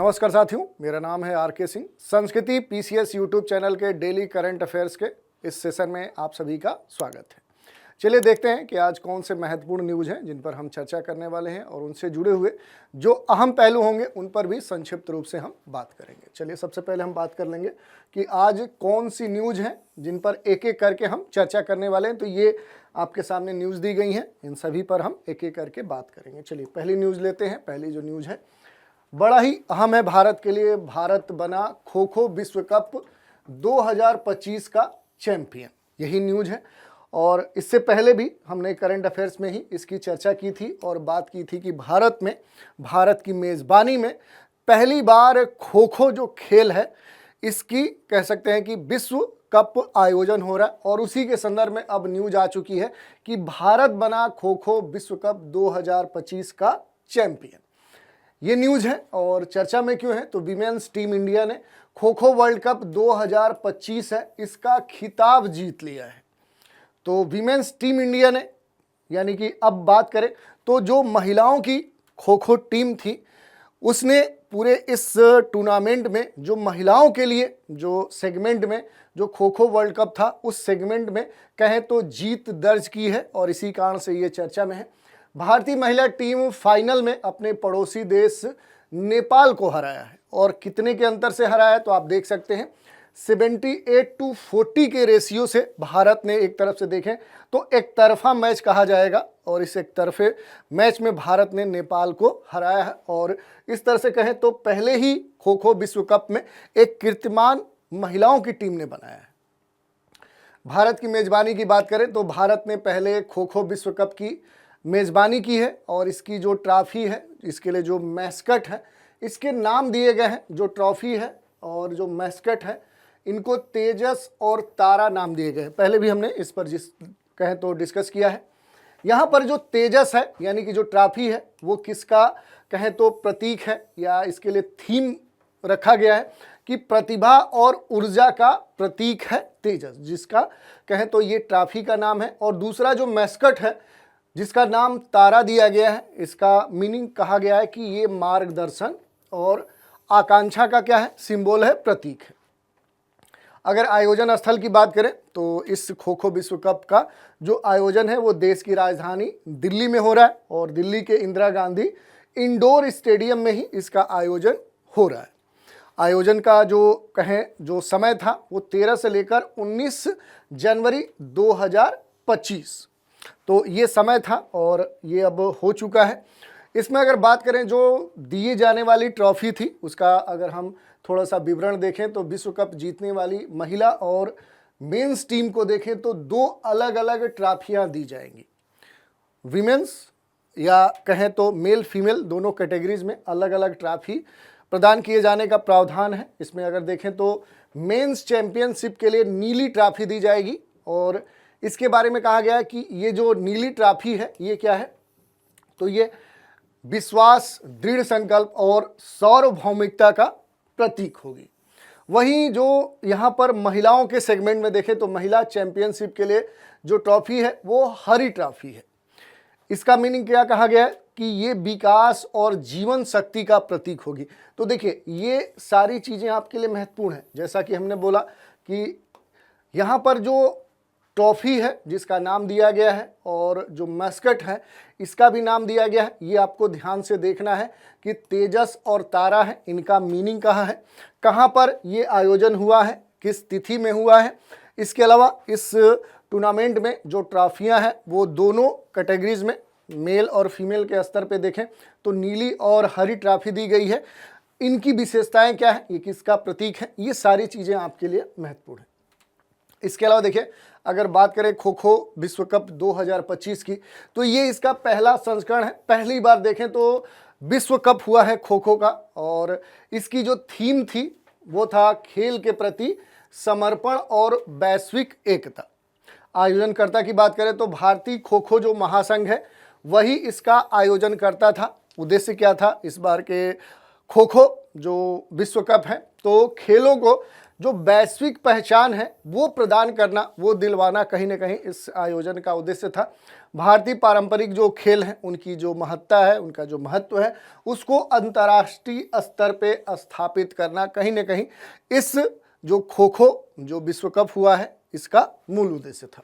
नमस्कार साथियों, मेरा नाम है आर.के. सिंह। संस्कृति पीसीएस यूट्यूब चैनल के डेली करंट अफेयर्स के इस सेशन में आप सभी का स्वागत है। चलिए देखते हैं कि आज कौन से महत्वपूर्ण न्यूज़ हैं जिन पर हम चर्चा करने वाले हैं और उनसे जुड़े हुए जो अहम पहलू होंगे उन पर भी संक्षिप्त रूप से हम बात करेंगे। चलिए सबसे पहले हम बात कर लेंगे कि आज कौन सी न्यूज़ हैं जिन पर एक एक करके हम चर्चा करने वाले हैं। तो ये आपके सामने न्यूज़ दी गई हैं, इन सभी पर हम एक एक करके बात करेंगे। चलिए पहली न्यूज़ लेते हैं। पहली जो न्यूज़ है बड़ा ही अहम है भारत के लिए। भारत बना खो खो विश्व कप 2025 का चैंपियन, यही न्यूज़ है। और इससे पहले भी हमने करंट अफेयर्स में ही इसकी चर्चा की थी और बात की थी कि भारत की मेज़बानी में पहली बार खो खो जो खेल है इसकी कह सकते हैं कि विश्व कप आयोजन हो रहा है। और उसी के संदर्भ में अब न्यूज़ आ चुकी है कि भारत बना खो खो विश्व कप 2025 का चैंपियन। ये न्यूज़ है और चर्चा में क्यों है तो विमेंस टीम इंडिया ने खो खो वर्ल्ड कप 2025 है इसका खिताब जीत लिया है। तो विमेंस टीम इंडिया ने, यानी कि अब बात करें तो जो महिलाओं की खो खो टीम थी उसने पूरे इस टूर्नामेंट में जो महिलाओं के लिए जो सेगमेंट में जो खो खो वर्ल्ड कप था उस सेगमेंट में कहें तो जीत दर्ज की है और इसी कारण से ये चर्चा में है। भारतीय महिला टीम फाइनल में अपने पड़ोसी देश नेपाल को हराया है और कितने के अंतर से हराया है तो आप देख सकते हैं 78-40 के रेशियो से भारत ने, एक तरफ से देखें तो एक तरफा मैच कहा जाएगा और इस एक तरफे मैच में भारत ने नेपाल को हराया है। और इस तरह से कहें तो पहले ही खो खो विश्व कप में एक कीर्तिमान महिलाओं की टीम ने बनाया है। भारत की मेज़बानी की बात करें तो भारत ने पहले खो खो विश्व कप की मेज़बानी की है और इसकी जो ट्रॉफी है, इसके लिए जो मैस्कट है, इसके नाम दिए गए हैं। जो ट्रॉफी है और जो मैस्कट है इनको तेजस और तारा नाम दिए गए हैं। पहले भी हमने इस पर कहें तो डिस्कस किया है। यहाँ पर जो तेजस है यानी कि जो ट्रॉफी है वो किसका कहें तो प्रतीक है या इसके लिए थीम रखा गया है कि प्रतिभा और ऊर्जा का प्रतीक है तेजस, जिसका कहें तो ये ट्रॉफी का नाम है। और दूसरा जो मैस्कट है जिसका नाम तारा दिया गया है, इसका मीनिंग कहा गया है कि ये मार्गदर्शन और आकांक्षा का क्या है, सिंबल है, प्रतीक है। अगर आयोजन स्थल की बात करें तो इस खो खो विश्व कप का जो आयोजन है वो देश की राजधानी दिल्ली में हो रहा है और दिल्ली के इंदिरा गांधी इंडोर स्टेडियम में ही इसका आयोजन हो रहा है। आयोजन का जो कहें जो समय था वो 13 से लेकर 19 जनवरी 2025 तो ये समय था और ये अब हो चुका है। इसमें अगर बात करें जो दिए जाने वाली ट्रॉफी थी उसका अगर हम थोड़ा सा विवरण देखें तो विश्व कप जीतने वाली महिला और मेंस टीम को देखें तो दो अलग अलग ट्रॉफियां दी जाएंगी। विमेंस या कहें तो मेल फीमेल दोनों कैटेगरीज में अलग अलग ट्रॉफी प्रदान किए जाने का प्रावधान है। इसमें अगर देखें तो मेंस चैंपियनशिप के लिए नीली ट्रॉफी दी जाएगी और इसके बारे में कहा गया है कि ये जो नीली ट्रॉफी है ये क्या है तो ये विश्वास, दृढ़ संकल्प और सार्वभौमिकता का प्रतीक होगी। वहीं जो यहाँ पर महिलाओं के सेगमेंट में देखें तो महिला चैंपियनशिप के लिए जो ट्रॉफी है वो हरी ट्रॉफी है। इसका मीनिंग क्या कहा गया है कि ये विकास और जीवन शक्ति का प्रतीक होगी। तो देखिए ये सारी चीज़ें आपके लिए महत्वपूर्ण है। जैसा कि हमने बोला कि यहाँ पर जो ट्रॉफी है जिसका नाम दिया गया है और जो मैस्कट है इसका भी नाम दिया गया है, ये आपको ध्यान से देखना है कि तेजस और तारा है, इनका मीनिंग कहाँ पर ये आयोजन हुआ है, किस तिथि में हुआ है। इसके अलावा इस टूर्नामेंट में जो ट्रॉफियां हैं वो दोनों कैटेगरीज में मेल और फीमेल के स्तर पे देखें तो नीली और हरी ट्रॉफी दी गई है। इनकी विशेषताएं क्या है, ये किसका प्रतीक है, ये सारी चीज़ें आपके लिए महत्वपूर्ण है। इसके अलावा देखिए अगर बात करें खो खो विश्व कप 2025 की तो ये इसका पहला संस्करण है। पहली बार देखें तो विश्व कप हुआ है खो खो का और इसकी जो थीम थी वो था खेल के प्रति समर्पण और वैश्विक एकता। आयोजनकर्ता की बात करें तो भारतीय खो खो जो महासंघ है वही इसका आयोजन करता था। उद्देश्य क्या था इस बार के खो खो जो विश्व कप है तो खेलों को जो वैश्विक पहचान है वो प्रदान करना, वो दिलवाना कहीं ना कहीं इस आयोजन का उद्देश्य था। भारतीय पारंपरिक जो खेल हैं उनकी जो महत्ता है, उनका जो महत्व है, उसको अंतर्राष्ट्रीय स्तर पे स्थापित करना कहीं ना कहीं इस जो खो खो जो विश्व कप हुआ है इसका मूल उद्देश्य था।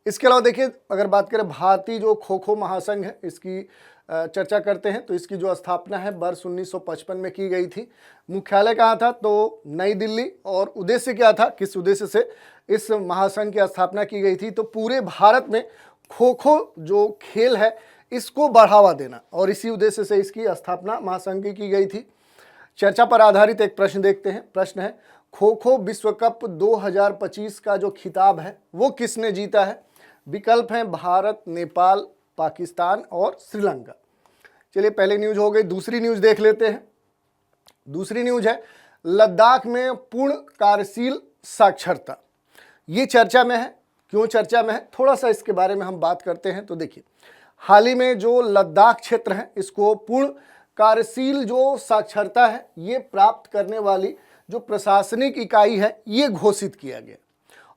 इसके अलावा देखिए, अगर बात करें भारतीय जो खो खो महासंघ है इसकी चर्चा करते हैं तो इसकी जो स्थापना है वर्ष 1955 में की गई थी। मुख्यालय कहाँ था? तो नई दिल्ली। और उद्देश्य क्या था, किस उद्देश्य से इस महासंघ की स्थापना की गई थी? तो पूरे भारत में खो खो जो खेल है इसको बढ़ावा देना, और इसी उद्देश्य से इसकी स्थापना महासंघ की गई थी। चर्चा पर आधारित एक प्रश्न देखते हैं। प्रश्न है, खो खो विश्व कप 2025 का जो खिताब है वो किसने जीता है? विकल्प हैं भारत, नेपाल, पाकिस्तान और श्रीलंका। चलिए, पहली न्यूज हो गई। दूसरी न्यूज देख लेते हैं। दूसरी न्यूज है लद्दाख में पूर्ण कार्यशील साक्षरता। ये चर्चा में है। क्यों चर्चा में है, थोड़ा सा इसके बारे में हम बात करते हैं। तो देखिए, हाल ही में जो लद्दाख क्षेत्र है इसको पूर्ण कार्यशील जो साक्षरता है ये प्राप्त करने वाली जो प्रशासनिक इकाई है ये घोषित किया गया,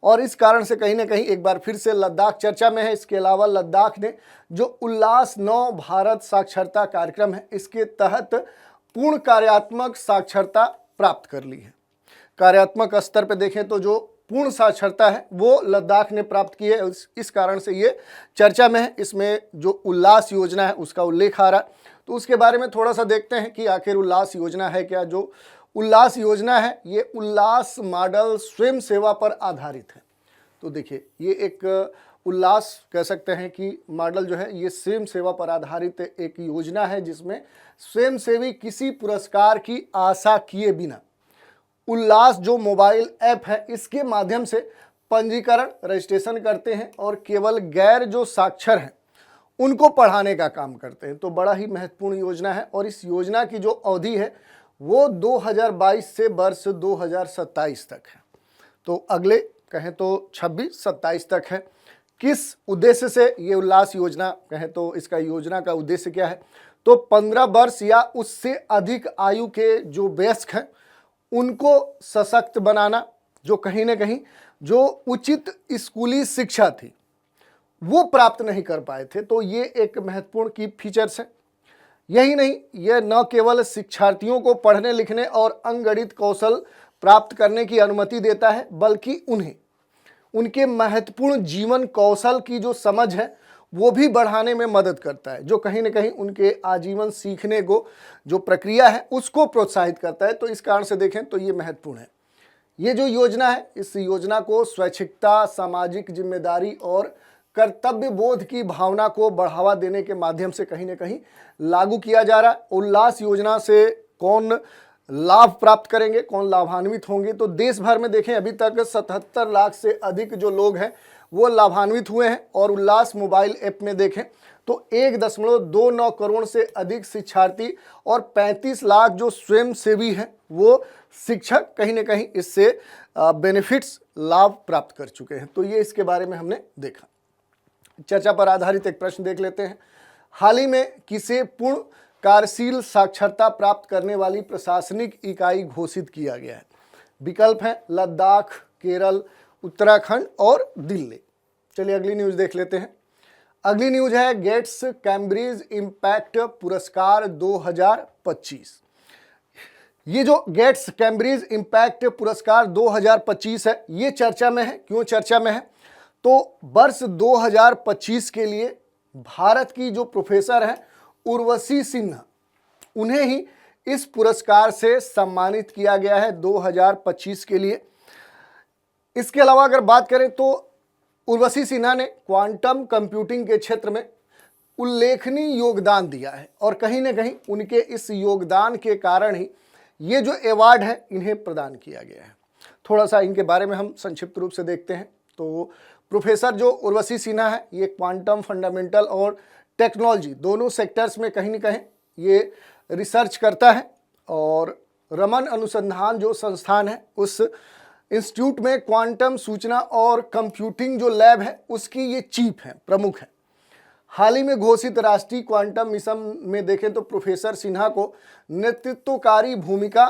और इस कारण से कहीं ना कहीं एक बार फिर से लद्दाख चर्चा में है। इसके अलावा लद्दाख ने जो उल्लास 9 भारत साक्षरता कार्यक्रम है इसके तहत पूर्ण कार्यात्मक साक्षरता प्राप्त कर ली है। कार्यात्मक स्तर पर देखें तो जो पूर्ण साक्षरता है वो लद्दाख ने प्राप्त की है, इस कारण से ये चर्चा में है। इसमें जो उल्लास योजना है उसका उल्लेख आ रहा है, तो उसके बारे में थोड़ा सा देखते हैं कि आखिर उल्लास योजना है क्या। जो उल्लास योजना है ये उल्लास मॉडल स्वयं सेवा पर आधारित है। तो देखिए, ये एक उल्लास कह सकते हैं कि मॉडल जो है ये स्वयं सेवा पर आधारित एक योजना है जिसमें स्वयंसेवी किसी पुरस्कार की आशा किए बिना उल्लास जो मोबाइल ऐप है इसके माध्यम से पंजीकरण रजिस्ट्रेशन करते हैं और केवल गैर जो साक्षर हैं उनको पढ़ाने का काम करते हैं। तो बड़ा ही महत्वपूर्ण योजना है, और इस योजना की जो अवधि है वो 2022 से वर्ष 2027 तक है। तो अगले कहें तो 26-27 तक है। किस उद्देश्य से ये उल्लास योजना कहें तो इसका योजना का उद्देश्य क्या है? तो 15 वर्ष या उससे अधिक आयु के जो वयस्क हैं उनको सशक्त बनाना, जो कहीं ना कहीं जो उचित स्कूली शिक्षा थी वो प्राप्त नहीं कर पाए थे। तो ये एक महत्वपूर्ण की फीचर्स है। यही नहीं, यह न केवल शिक्षार्थियों को पढ़ने लिखने और अंगगणित कौशल प्राप्त करने की अनुमति देता है, बल्कि उन्हें उनके महत्वपूर्ण जीवन कौशल की जो समझ है वो भी बढ़ाने में मदद करता है, जो कहीं ना कहीं उनके आजीवन सीखने को जो प्रक्रिया है उसको प्रोत्साहित करता है। तो इस कारण से देखें तो ये महत्वपूर्ण है। ये जो योजना है इस योजना को स्वैच्छिकता, सामाजिक जिम्मेदारी और कर्तव्य बोध की भावना को बढ़ावा देने के माध्यम से कहीं ना कहीं लागू किया जा रहा है। उल्लास योजना से कौन लाभ प्राप्त करेंगे, कौन लाभान्वित होंगे? तो देश भर में देखें अभी तक 77 लाख से अधिक जो लोग हैं वो लाभान्वित हुए हैं, और उल्लास मोबाइल ऐप में देखें तो 1.29 करोड़ से अधिक शिक्षार्थी और 35 लाख जो स्वयंसेवी हैं वो शिक्षक कहीं ना कहीं इससे बेनिफिट्स लाभ प्राप्त कर चुके हैं। तो ये इसके बारे में हमने देखा। चर्चा पर आधारित एक प्रश्न देख लेते हैं। हाल ही में किसे पूर्ण कार्यशील साक्षरता प्राप्त करने वाली प्रशासनिक इकाई घोषित किया गया है? विकल्प हैं लद्दाख, केरल, उत्तराखंड और दिल्ली। चलिए अगली न्यूज देख लेते हैं। अगली न्यूज है गेट्स कैम्ब्रिज इम्पैक्ट पुरस्कार 2025। ये जो गेट्स कैम्ब्रिज इम्पैक्ट पुरस्कार 2025 है ये चर्चा में है। क्यों चर्चा में है? तो वर्ष 2025 के लिए भारत की जो प्रोफेसर हैं उर्वशी सिन्हा, उन्हें ही इस पुरस्कार से सम्मानित किया गया है 2025 के लिए। इसके अलावा अगर बात करें तो उर्वशी सिन्हा ने क्वांटम कंप्यूटिंग के क्षेत्र में उल्लेखनीय योगदान दिया है, और कहीं ना कहीं उनके इस योगदान के कारण ही ये जो अवार्ड है इन्हें प्रदान किया गया है। थोड़ा सा इनके बारे में हम संक्षिप्त रूप से देखते हैं। तो प्रोफेसर जो उर्वशी सिन्हा है ये क्वांटम फंडामेंटल और टेक्नोलॉजी दोनों सेक्टर्स में कहीं ना कहीं ये रिसर्च करता है, और रमन अनुसंधान जो संस्थान है उस इंस्टीट्यूट में क्वांटम सूचना और कंप्यूटिंग जो लैब है उसकी ये चीफ है, प्रमुख है। हाल ही में घोषित राष्ट्रीय क्वांटम मिशन में देखें तो प्रोफेसर सिन्हा को नेतृत्वकारी भूमिका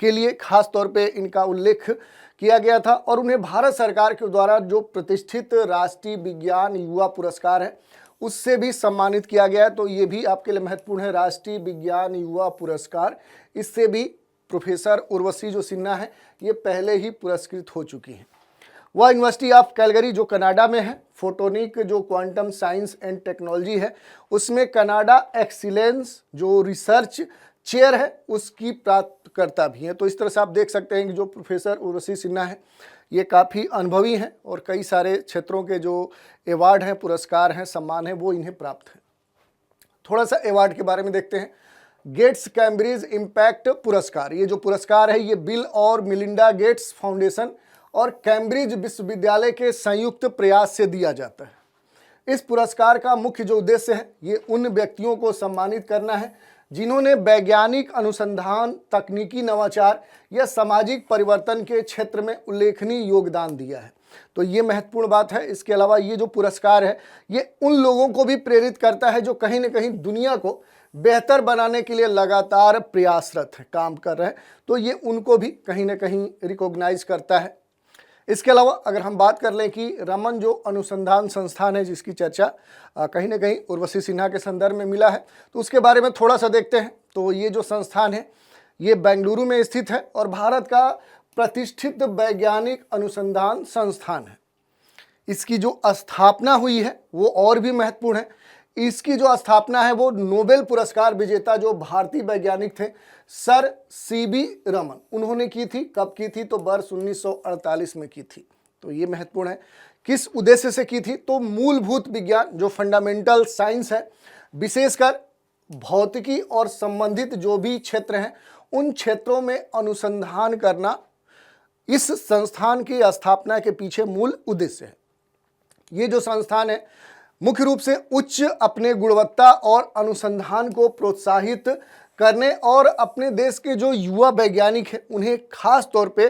के लिए खास तौर पे इनका उल्लेख किया गया था और उन्हें भारत सरकार के द्वारा जो प्रतिष्ठित राष्ट्रीय विज्ञान युवा पुरस्कार है उससे भी सम्मानित किया गया है। तो ये भी आपके लिए महत्वपूर्ण है, राष्ट्रीय विज्ञान युवा पुरस्कार, इससे भी प्रोफेसर उर्वशी जो सिन्हा है ये पहले ही पुरस्कृत हो चुकी हैं। वह यूनिवर्सिटी ऑफ कैलगरी जो कनाडा में है, फोटोनिक जो क्वांटम साइंस एंड टेक्नोलॉजी है उसमें कनाडा एक्सीलेंस जो रिसर्च चेयर है उसकी प्राप्तकर्ता भी हैं। तो इस तरह से आप देख सकते हैं कि जो प्रोफेसर उर्वशी सिन्हा है ये काफ़ी अनुभवी हैं और कई सारे क्षेत्रों के जो अवार्ड हैं, पुरस्कार हैं, सम्मान हैं वो इन्हें प्राप्त हैं। थोड़ा सा अवार्ड के बारे में देखते हैं। गेट्स कैम्ब्रिज इम्पैक्ट पुरस्कार, ये जो पुरस्कार है ये बिल और मिलिंडा गेट्स फाउंडेशन और कैम्ब्रिज विश्वविद्यालय के संयुक्त प्रयास से दिया जाता है। इस पुरस्कार का मुख्य जो उद्देश्य है ये उन व्यक्तियों को सम्मानित करना है जिन्होंने वैज्ञानिक अनुसंधान, तकनीकी नवाचार या सामाजिक परिवर्तन के क्षेत्र में उल्लेखनीय योगदान दिया है। तो ये महत्वपूर्ण बात है। इसके अलावा ये जो पुरस्कार है ये उन लोगों को भी प्रेरित करता है जो कहीं ना कहीं दुनिया को बेहतर बनाने के लिए लगातार प्रयासरत है, काम कर रहे हैं, तो ये उनको भी कहीं ना कहीं रिकॉग्नाइज करता है। इसके अलावा अगर हम बात कर लें कि रमन जो अनुसंधान संस्थान है जिसकी चर्चा कहीं ना कहीं उर्वशी सिन्हा के संदर्भ में मिला है, तो उसके बारे में थोड़ा सा देखते हैं। तो ये जो संस्थान है ये बेंगलुरु में स्थित है और भारत का प्रतिष्ठित वैज्ञानिक अनुसंधान संस्थान है। इसकी जो स्थापना हुई है वो और भी महत्वपूर्ण है। इसकी जो स्थापना है वो नोबेल पुरस्कार विजेता जो भारतीय वैज्ञानिक थे सर सीवी रमन, उन्होंने की थी। कब की थी? तो वर्ष 1948 में की थी। तो ये महत्वपूर्ण है। किस उद्देश्य से की थी? तो मूलभूत विज्ञान जो फंडामेंटल साइंस है, विशेषकर भौतिकी और संबंधित जो भी क्षेत्र हैं उन क्षेत्रों में अनुसंधान करना इस संस्थान की स्थापना के पीछे मूल उद्देश्य है। ये जो संस्थान है मुख्य रूप से उच्च अपने गुणवत्ता और अनुसंधान को प्रोत्साहित करने और अपने देश के जो युवा वैज्ञानिक हैं उन्हें खास तौर पे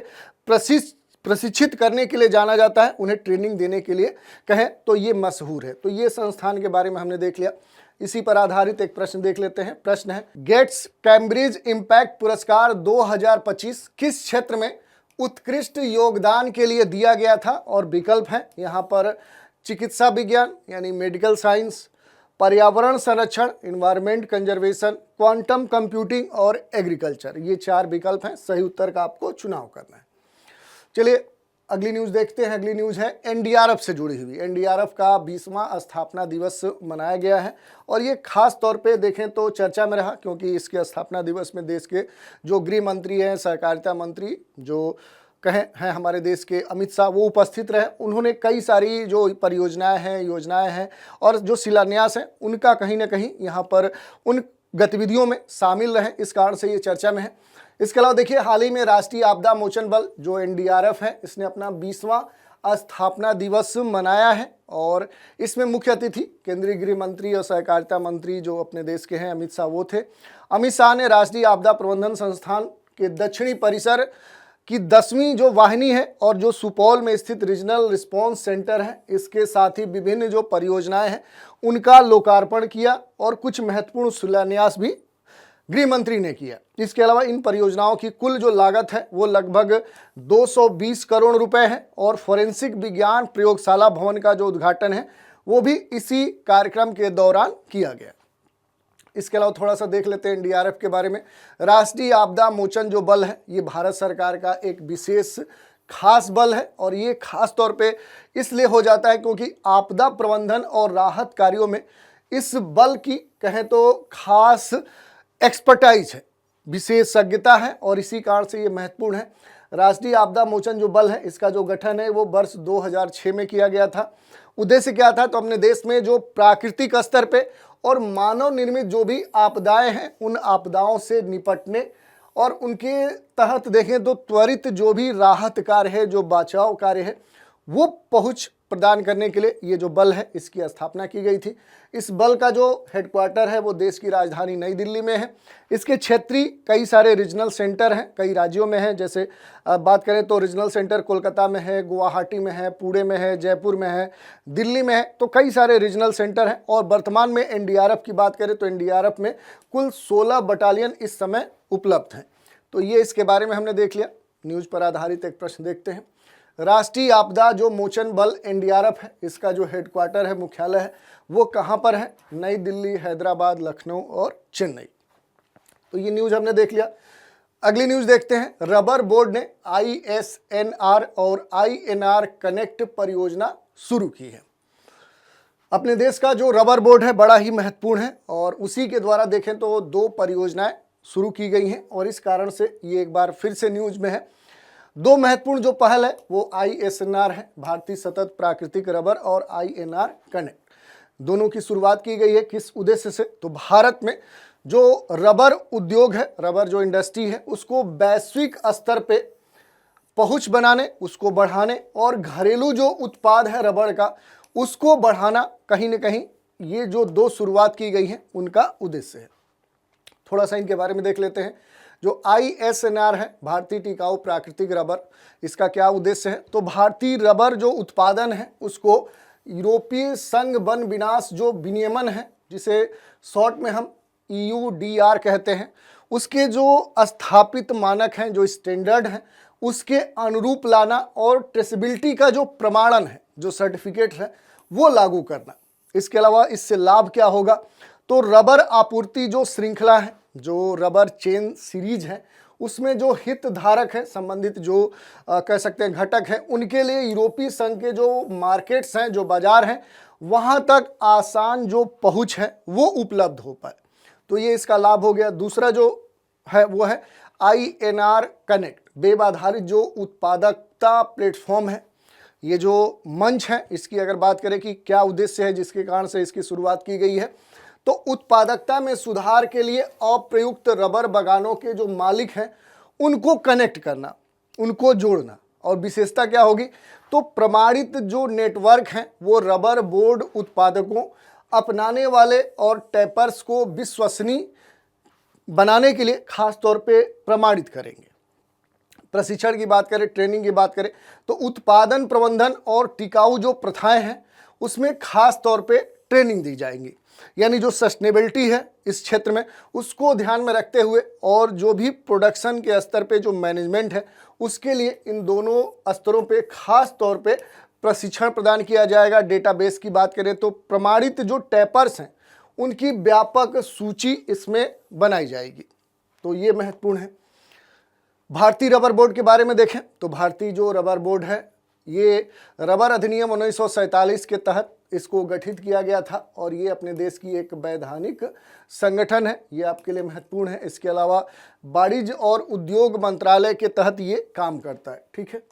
प्रशिक्षित करने के लिए जाना जाता है, उन्हें ट्रेनिंग देने के लिए कहें तो ये मशहूर है। तो ये संस्थान के बारे में हमने देख लिया। इसी पर आधारित एक प्रश्न देख लेते हैं। प्रश्न है गेट्स कैम्ब्रिज इम्पैक्ट पुरस्कार 2025 किस क्षेत्र में उत्कृष्ट योगदान के लिए दिया गया था? और विकल्प है यहाँ पर चिकित्सा विज्ञान यानी मेडिकल साइंस, पर्यावरण संरक्षण इन्वायरमेंट कंजर्वेशन, क्वांटम कंप्यूटिंग और एग्रीकल्चर। ये 4 विकल्प हैं। सही उत्तर का आपको चुनाव करना है। चलिए अगली न्यूज़ देखते हैं। अगली न्यूज़ है एनडीआरएफ से जुड़ी हुई। एनडीआरएफ का 20वां स्थापना दिवस मनाया गया है और ये खास तौर पे देखें तो चर्चा में रहा क्योंकि इसके स्थापना दिवस में देश के जो गृह मंत्री हैं, सहकारिता मंत्री जो कहें हैं हमारे देश के अमित शाह, वो उपस्थित रहे। उन्होंने कई सारी जो परियोजनाएं हैं, योजनाएं हैं और जो शिलान्यास हैं उनका कहीं ना कहीं यहाँ पर उन गतिविधियों में शामिल रहे, इस कारण से ये चर्चा में है। इसके अलावा देखिए हाल ही में राष्ट्रीय आपदा मोचन बल जो एनडीआरएफ है इसने अपना 20वां स्थापना दिवस मनाया है और इसमें मुख्य अतिथि केंद्रीय गृह मंत्री और सहकारिता मंत्री जो अपने देश के हैं अमित शाह वो थे। अमित शाह ने राष्ट्रीय आपदा प्रबंधन संस्थान के दक्षिणी परिसर की 10वीं जो वाहिनी है और जो सुपौल में स्थित रीजनल रिस्पांस सेंटर है इसके साथ ही विभिन्न जो परियोजनाएं हैं उनका लोकार्पण किया और कुछ महत्वपूर्ण शिलान्यास भी गृह मंत्री ने किया। इसके अलावा इन परियोजनाओं की कुल जो लागत है वो लगभग 220 करोड़ रुपए है और फोरेंसिक विज्ञान प्रयोगशाला भवन का जो उद्घाटन है वो भी इसी कार्यक्रम के दौरान किया गया। इसके अलावा थोड़ा सा देख लेते हैं एनडीआरएफ के बारे में। राष्ट्रीय आपदा मोचन जो बल है ये भारत सरकार का एक विशेष खास बल है और ये खास तौर पे इसलिए हो जाता है क्योंकि आपदा प्रबंधन और राहत कार्यों में इस बल की कहें तो खास एक्सपर्टाइज है, विशेषज्ञता है और इसी कारण से ये महत्वपूर्ण है। राष्ट्रीय आपदा मोचन जो बल है इसका जो गठन है वो वर्ष 2006 में किया गया था। उद्देश्य क्या था? तो अपने देश में जो प्राकृतिक स्तर पे और मानव निर्मित जो भी आपदाएं हैं उन आपदाओं से निपटने और उनके तहत देखें तो त्वरित जो भी राहत कार्य है, जो बचाव कार्य है, वो पहुंच प्रदान करने के लिए ये जो बल है इसकी स्थापना की गई थी। इस बल का जो हेडक्वार्टर है वो देश की राजधानी नई दिल्ली में है। इसके क्षेत्रीय कई सारे रीजनल सेंटर हैं, कई राज्यों में हैं। जैसे बात करें तो रीजनल सेंटर कोलकाता में है, गुवाहाटी में है, पुणे में है, जयपुर में है, दिल्ली में है। तो कई सारे रीजनल सेंटर हैं और वर्तमान में एनडीआरएफ की बात करें तो एनडीआरएफ में कुल 16 बटालियन इस समय उपलब्ध हैं। तो ये इसके बारे में हमने देख लिया। न्यूज़ पर आधारित एक प्रश्न देखते हैं। राष्ट्रीय आपदा जो मोचन बल एनडीआरएफ है, इसका जो हेडक्वार्टर है, मुख्यालय है, वो कहाँ पर है? नई दिल्ली, हैदराबाद, लखनऊ और चेन्नई। तो ये न्यूज़ हमने देख लिया। अगली न्यूज़ देखते हैं। रबर बोर्ड ने ISNR और INR कनेक्ट परियोजना शुरू की है। अपने देश का जो रबर बोर्ड है बड़ा ही महत्वपूर्ण है और उसी के द्वारा देखें तो 2 परियोजनाएं शुरू की गई हैं और इस कारण से ये एक बार फिर से न्यूज़ में है। 2 महत्वपूर्ण जो पहल है वो ISNR है, भारतीय सतत प्राकृतिक रबर, और INR कनेक्ट, दोनों की शुरुआत की गई है। किस उद्देश्य से? तो भारत में जो रबर उद्योग है, रबर जो इंडस्ट्री है, उसको वैश्विक स्तर पे पहुंच बनाने, उसको बढ़ाने और घरेलू जो उत्पाद है रबर का उसको बढ़ाना, कहीं ना कहीं ये जो 2 शुरुआत की गई हैं उनका उद्देश्य है। थोड़ा सा इनके बारे में देख लेते हैं। जो ISNR है, भारतीय टिकाऊ प्राकृतिक रबर, इसका क्या उद्देश्य है? तो भारतीय रबर जो उत्पादन है उसको यूरोपीय संघ वन विनाश जो विनियमन है, जिसे शॉर्ट में हम EUDR कहते हैं, उसके जो स्थापित मानक हैं, जो स्टैंडर्ड हैं, उसके अनुरूप लाना और ट्रेसेबिलिटी का जो प्रमाणन है, जो सर्टिफिकेट है, वो लागू करना। इसके अलावा इससे लाभ क्या होगा? तो रबर आपूर्ति जो श्रृंखला है, जो रबर चेन सीरीज है, उसमें जो हितधारक है, संबंधित जो कह सकते हैं घटक हैं, उनके लिए यूरोपीय संघ के जो मार्केट्स हैं, जो बाजार हैं, वहाँ तक आसान जो पहुँच है वो उपलब्ध हो पाए। तो ये इसका लाभ हो गया। दूसरा जो है वो है INR कनेक्ट, वेब आधारित जो उत्पादकता प्लेटफॉर्म है। ये जो मंच है, इसकी अगर बात करें कि क्या उद्देश्य है जिसके कारण से इसकी शुरुआत की गई है, तो उत्पादकता में सुधार के लिए अप्रयुक्त रबर बागानों के जो मालिक हैं उनको कनेक्ट करना, उनको जोड़ना। और विशेषता क्या होगी? तो प्रमाणित जो नेटवर्क हैं वो रबर बोर्ड उत्पादकों, अपनाने वाले और टैपर्स को विश्वसनीय बनाने के लिए खास तौर पे प्रमाणित करेंगे। प्रशिक्षण की बात करें, ट्रेनिंग की बात करें, तो उत्पादन प्रबंधन और टिकाऊ जो प्रथाएं हैं उसमें खास तौर पे ट्रेनिंग दी जाएंगी। यानी जो सस्टेनेबिलिटी है इस क्षेत्र में उसको ध्यान में रखते हुए और जो भी प्रोडक्शन के स्तर पे जो मैनेजमेंट है उसके लिए इन दोनों स्तरों पे खास तौर पे प्रशिक्षण प्रदान किया जाएगा। डेटाबेस की बात करें तो प्रमाणित जो टैपर्स हैं उनकी व्यापक सूची इसमें बनाई जाएगी। तो ये महत्वपूर्ण है। भारतीय रबर बोर्ड के बारे में देखें तो भारतीय जो रबर बोर्ड है ये रबर अधिनियम 1947 के तहत इसको गठित किया गया था और ये अपने देश की एक वैधानिक संगठन है। ये आपके लिए महत्वपूर्ण है। इसके अलावा वाणिज्य और उद्योग मंत्रालय के तहत ये काम करता है। ठीक है।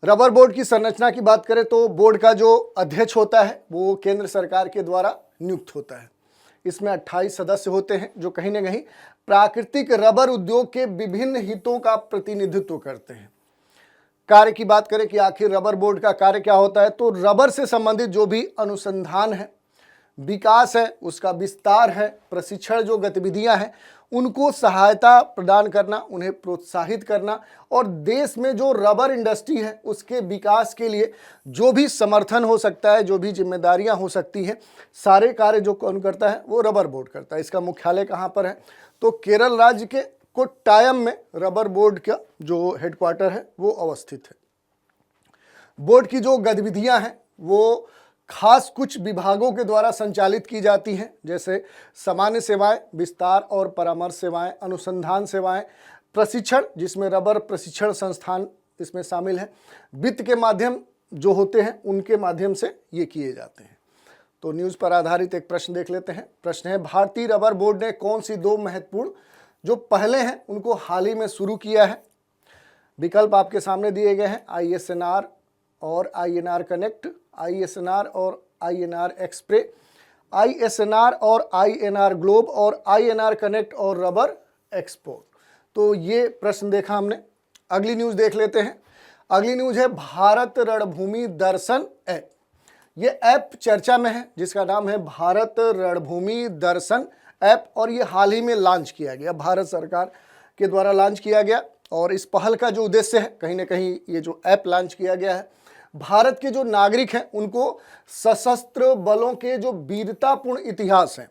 रबर बोर्ड की संरचना की बात करें तो बोर्ड का जो अध्यक्ष होता है वो केंद्र सरकार के द्वारा नियुक्त होता है। इसमें 28 सदस्य होते हैं जो कहीं ना कहीं प्राकृतिक रबर उद्योग के विभिन्न हितों का प्रतिनिधित्व करते हैं। कार्य की बात करें कि आखिर रबर बोर्ड का कार्य क्या होता है, तो रबर से संबंधित जो भी अनुसंधान है, विकास है, उसका विस्तार है, प्रशिक्षण जो गतिविधियां हैं उनको सहायता प्रदान करना, उन्हें प्रोत्साहित करना और देश में जो रबर इंडस्ट्री है उसके विकास के लिए जो भी समर्थन हो सकता है, जो भी जिम्मेदारियां हो सकती हैं, सारे कार्य जो कौन करता है वो रबर बोर्ड करता है। इसका मुख्यालय कहाँ पर है? तो केरल राज्य के कोट्टायम में रबर बोर्ड का जो हेडक्वार्टर है वो अवस्थित है। बोर्ड की जो गतिविधियां हैं वो खास कुछ विभागों के द्वारा संचालित की जाती हैं, जैसे सामान्य सेवाएं, विस्तार और परामर्श सेवाएं, अनुसंधान सेवाएं, प्रशिक्षण जिसमें रबर प्रशिक्षण संस्थान इसमें शामिल है, वित्त के माध्यम जो होते हैं उनके माध्यम से ये किए जाते हैं। तो न्यूज़ पर आधारित एक प्रश्न देख लेते हैं। प्रश्न है, भारतीय रबर बोर्ड ने कौन सी 2 महत्वपूर्ण जो पहले हैं उनको हाल ही में शुरू किया है? विकल्प आपके सामने दिए गए हैं, ISNR और INR कनेक्ट, ISNR और INR एक्सप्रे, ISNR और INR ग्लोब और INR कनेक्ट और रबर एक्सपोर्ट। तो ये प्रश्न देखा हमने। अगली न्यूज़ देख लेते हैं। अगली न्यूज़ है भारत रणभूमि दर्शन ऐप। ये ऐप चर्चा में है जिसका नाम है भारत रणभूमि दर्शन ऐप और ये हाल ही में लॉन्च किया गया, भारत सरकार के द्वारा लॉन्च किया गया। और इस पहल का जो उद्देश्य है, कहीं ना कहीं ये जो ऐप लॉन्च किया गया है, भारत के जो नागरिक हैं उनको सशस्त्र बलों के जो वीरतापूर्ण इतिहास हैं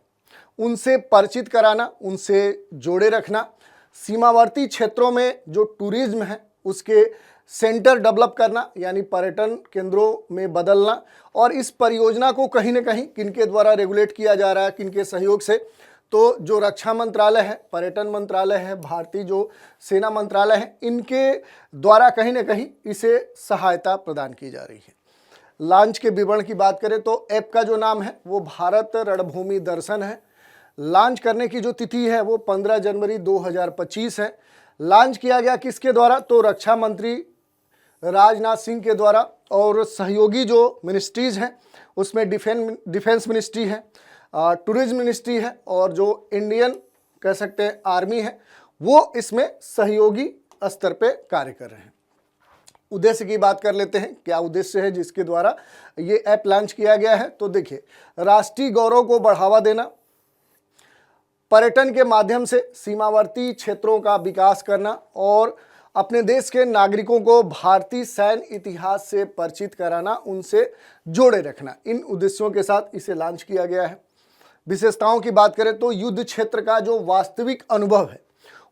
उनसे परिचित कराना, उनसे जोड़े रखना, सीमावर्ती क्षेत्रों में जो टूरिज्म है उसके सेंटर डेवलप करना, यानी पर्यटन केंद्रों में बदलना, और इस परियोजना को कहीं ना कहीं किनके द्वारा रेगुलेट किया जा रहा है, किनके सहयोग से, तो जो रक्षा मंत्रालय है, पर्यटन मंत्रालय है, भारतीय जो सेना मंत्रालय है, इनके द्वारा कहीं ना कहीं इसे सहायता प्रदान की जा रही है। लॉन्च के विवरण की बात करें तो ऐप का जो नाम है वो भारत रणभूमि दर्शन है। लॉन्च करने की जो तिथि है वो 15 जनवरी 2025 है। लॉन्च किया गया किसके द्वारा, तो रक्षा मंत्री राजनाथ सिंह के द्वारा, और सहयोगी जो मिनिस्ट्रीज़ हैं उसमें डिफेंस मिनिस्ट्री है, टूरिज्म मिनिस्ट्री है, और जो इंडियन कह सकते हैं आर्मी है, वो इसमें सहयोगी स्तर पे कार्य कर रहे हैं। उद्देश्य की बात कर लेते हैं, क्या उद्देश्य है जिसके द्वारा ये ऐप लॉन्च किया गया है। तो देखिए, राष्ट्रीय गौरव को बढ़ावा देना, पर्यटन के माध्यम से सीमावर्ती क्षेत्रों का विकास करना, और अपने देश के नागरिकों को भारतीय सैन्य इतिहास से परिचित कराना, उनसे जोड़े रखना, इन उद्देश्यों के साथ इसे लॉन्च किया गया है। विशेषताओं की बात करें तो युद्ध क्षेत्र का जो वास्तविक अनुभव है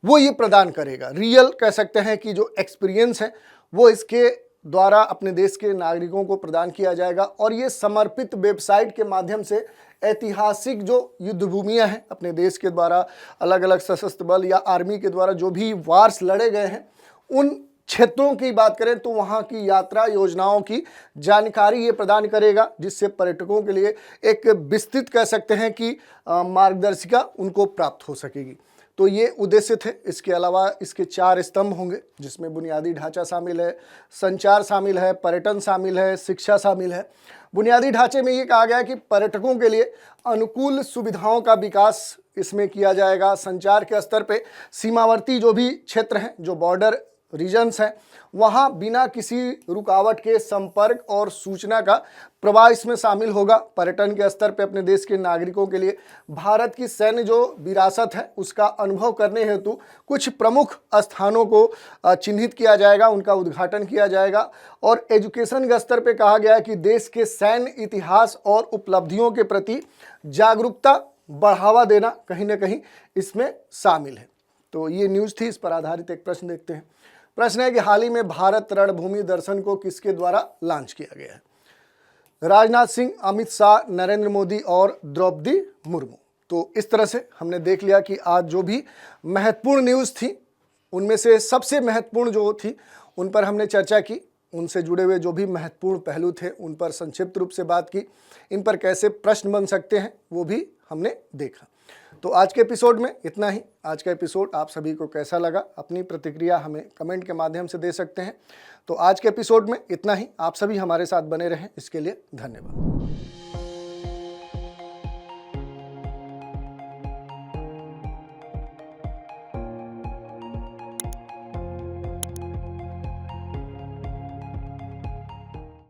वो ये प्रदान करेगा। रियल कह सकते हैं कि जो एक्सपीरियंस है वो इसके द्वारा अपने देश के नागरिकों को प्रदान किया जाएगा, और ये समर्पित वेबसाइट के माध्यम से ऐतिहासिक जो युद्ध भूमियाँ हैं अपने देश के द्वारा, अलग अलग सशस्त्र बल या आर्मी के द्वारा जो भी वार्स लड़े गए हैं, उन क्षेत्रों की बात करें तो वहाँ की यात्रा योजनाओं की जानकारी ये प्रदान करेगा, जिससे पर्यटकों के लिए एक विस्तृत कह सकते हैं कि मार्गदर्शिका उनको प्राप्त हो सकेगी। तो ये उद्देश्य थे। इसके अलावा इसके 4 स्तंभ होंगे, जिसमें बुनियादी ढांचा शामिल है, संचार शामिल है, पर्यटन शामिल है, शिक्षा शामिल है। बुनियादी ढांचे में ये कहा गया है कि पर्यटकों के लिए अनुकूल सुविधाओं का विकास इसमें किया जाएगा। संचार के स्तर पे सीमावर्ती जो भी क्षेत्र हैं, जो बॉर्डर रीजन्स हैं, वहाँ बिना किसी रुकावट के संपर्क और सूचना का प्रवाह इसमें शामिल होगा। पर्यटन के स्तर पे अपने देश के नागरिकों के लिए भारत की सैन्य जो विरासत है उसका अनुभव करने हेतु कुछ प्रमुख स्थानों को चिन्हित किया जाएगा, उनका उद्घाटन किया जाएगा। और एजुकेशन के स्तर पे कहा गया है कि देश के सैन्य इतिहास और उपलब्धियों के प्रति जागरूकता बढ़ावा देना कहीं ना कहीं इसमें शामिल है। तो ये न्यूज़ थी, इस पर आधारित एक प्रश्न देखते हैं। प्रश्न है कि हाल ही में भारत रणभूमि दर्शन को किसके द्वारा लॉन्च किया गया है। राजनाथ सिंह, अमित शाह, नरेंद्र मोदी और द्रौपदी मुर्मू। तो इस तरह से हमने देख लिया कि आज जो भी महत्वपूर्ण न्यूज़ थी उनमें से सबसे महत्वपूर्ण जो थी उन पर हमने चर्चा की, उनसे जुड़े हुए जो भी महत्वपूर्ण पहलू थे उन पर संक्षिप्त रूप से बात की, इन पर कैसे प्रश्न बन सकते हैं वो भी हमने देखा। तो आज के एपिसोड में इतना ही। आज का एपिसोड आप सभी को कैसा लगा, अपनी प्रतिक्रिया हमें कमेंट के माध्यम से दे सकते हैं। तो आज के एपिसोड में इतना ही। आप सभी हमारे साथ बने रहें, इसके लिए धन्यवाद।